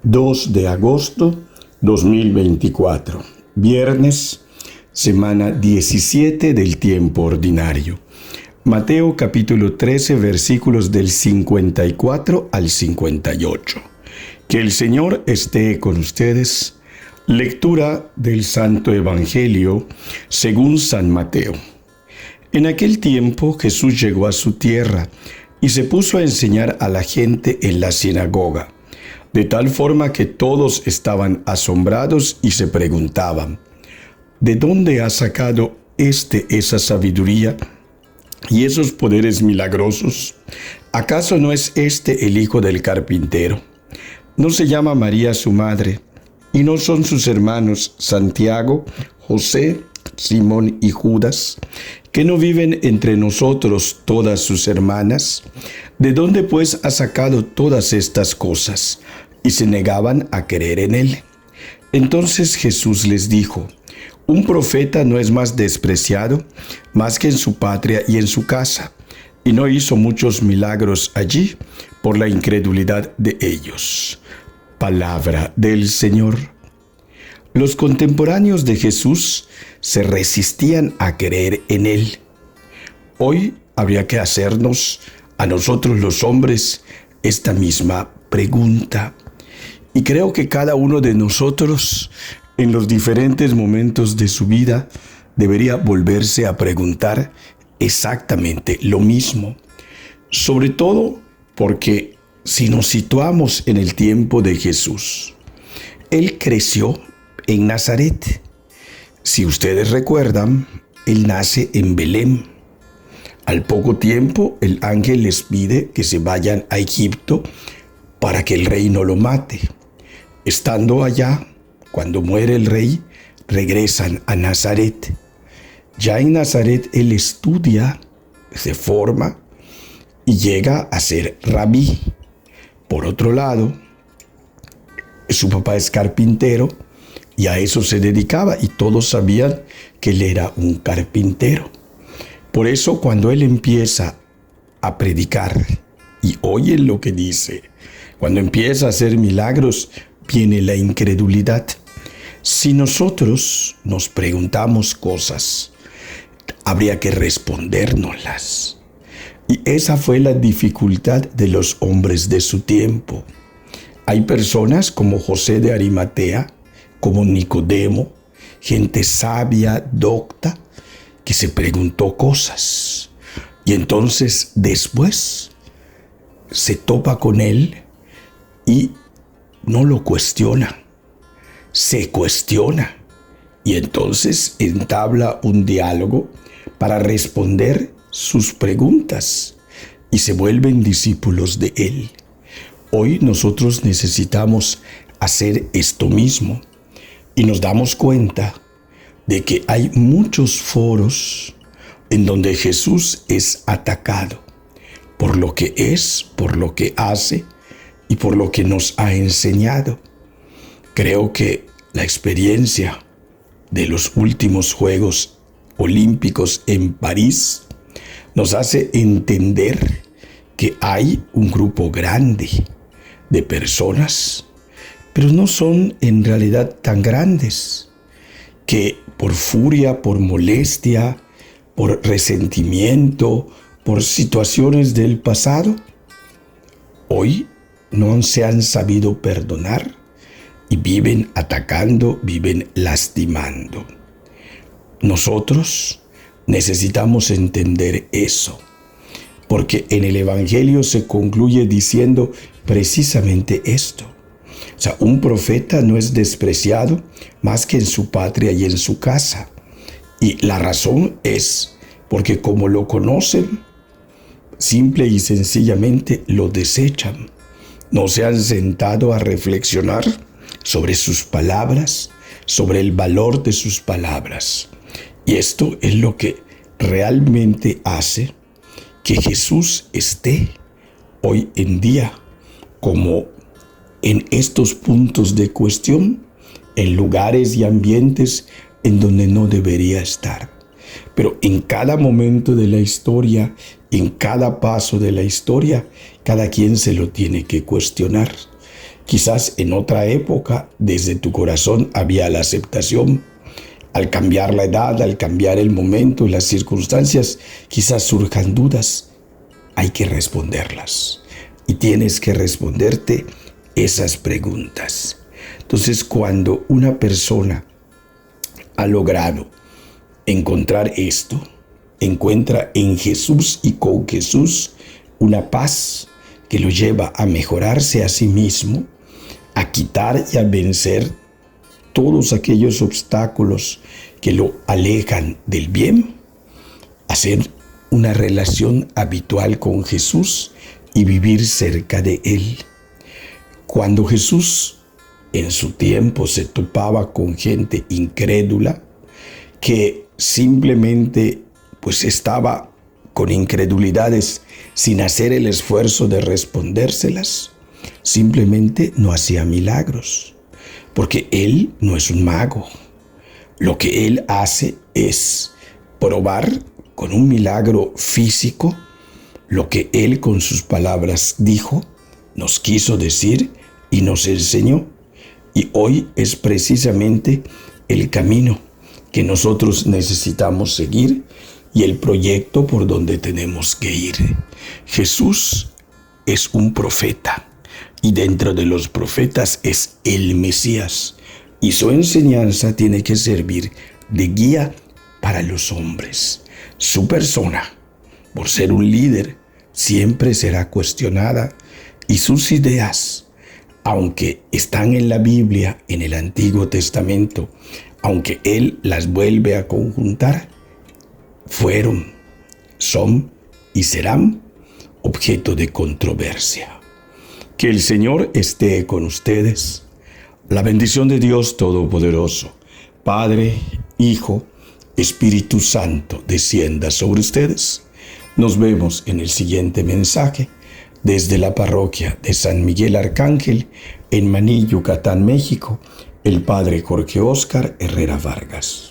2 de agosto 2024, viernes, semana 17 del tiempo ordinario. Mateo capítulo 13, versículos del 54 al 58. Que el Señor esté con ustedes. Lectura del Santo Evangelio según San Mateo. En aquel tiempo Jesús llegó a su tierra y se puso a enseñar a la gente en la sinagoga, de tal forma que todos estaban asombrados y se preguntaban: ¿de dónde ha sacado esa sabiduría y esos poderes milagrosos? ¿Acaso no es el hijo del carpintero? ¿No se llama María su madre? ¿Y no son sus hermanos Santiago, José, Simón y Judas? ¿Que no viven entre nosotros todas sus hermanas? ¿De dónde pues ha sacado todas estas cosas? Y se negaban a creer en él. Entonces Jesús les dijo: un profeta no es más despreciado más que en su patria y en su casa. Y no hizo muchos milagros allí por la incredulidad de ellos. Palabra del Señor. Los contemporáneos de Jesús se resistían a creer en él. Hoy habría que hacernos a nosotros los hombres esta misma pregunta. Y creo que cada uno de nosotros, en los diferentes momentos de su vida, debería volverse a preguntar exactamente lo mismo. Sobre todo porque si nos situamos en el tiempo de Jesús, él creció en Nazaret. Si ustedes recuerdan, él nace en Belén. Al poco tiempo, el ángel les pide que se vayan a Egipto para que el rey no lo mate. Estando allá, cuando muere el rey, regresan a Nazaret. Ya en Nazaret él estudia, se forma y llega a ser rabí. Por otro lado, su papá es carpintero y a eso se dedicaba, y todos sabían que él era un carpintero. Por eso cuando él empieza a predicar y oyen lo que dice, cuando empieza a hacer milagros, viene la incredulidad. Si nosotros nos preguntamos cosas, habría que respondérnoslas. Y esa fue la dificultad de los hombres de su tiempo. Hay personas como José de Arimatea, como Nicodemo, gente sabia, docta, que se preguntó cosas. Y entonces después se topa con él y no lo cuestiona, se cuestiona. Y entonces entabla un diálogo para responder sus preguntas y se vuelven discípulos de él. Hoy nosotros necesitamos hacer esto mismo y nos damos cuenta de que hay muchos foros en donde Jesús es atacado por lo que es, por lo que hace y por lo que nos ha enseñado. Creo que la experiencia de los últimos Juegos Olímpicos en París nos hace entender que hay un grupo grande de personas, pero no son en realidad tan grandes, que por furia, por molestia, por resentimiento, por situaciones del pasado, hoy no se han sabido perdonar y viven atacando, viven lastimando. Nosotros necesitamos entender eso, porque en el Evangelio se concluye diciendo precisamente esto. O sea, un profeta no es despreciado más que en su patria y en su casa. Y la razón es porque como lo conocen, simple y sencillamente lo desechan. No se han sentado a reflexionar sobre sus palabras, sobre el valor de sus palabras. Y esto es lo que realmente hace que Jesús esté hoy en día como en estos puntos de cuestión, en lugares y ambientes en donde no debería estar. Pero en cada momento de la historia, en cada paso de la historia, cada quien se lo tiene que cuestionar. Quizás en otra época, desde tu corazón había la aceptación. Al cambiar la edad, al cambiar el momento, las circunstancias, quizás surjan dudas. Hay que responderlas. Y tienes que responderte esas preguntas. Entonces, cuando una persona ha logrado encontrar esto, encuentra en Jesús y con Jesús una paz que lo lleva a mejorarse a sí mismo, a quitar y a vencer todos aquellos obstáculos que lo alejan del bien, hacer una relación habitual con Jesús y vivir cerca de Él. Cuando Jesús en su tiempo se topaba con gente incrédula que simplemente pues estaba con incredulidades sin hacer el esfuerzo de respondérselas, simplemente no hacía milagros, porque Él no es un mago. Lo que Él hace es probar con un milagro físico lo que Él con sus palabras dijo, nos quiso decir y nos enseñó. Y hoy es precisamente el camino que nosotros necesitamos seguir y el proyecto por donde tenemos que ir. Jesús es un profeta y dentro de los profetas es el Mesías y su enseñanza tiene que servir de guía para los hombres. Su persona, por ser un líder, siempre será cuestionada y sus ideas, aunque están en la Biblia, en el Antiguo Testamento, aunque Él las vuelve a conjuntar, fueron, son y serán objeto de controversia. Que el Señor esté con ustedes. La bendición de Dios Todopoderoso, Padre, Hijo, Espíritu Santo, descienda sobre ustedes. Nos vemos en el siguiente mensaje desde la parroquia de San Miguel Arcángel en Maní, Yucatán, México, el Padre Jorge Óscar Herrera Vargas.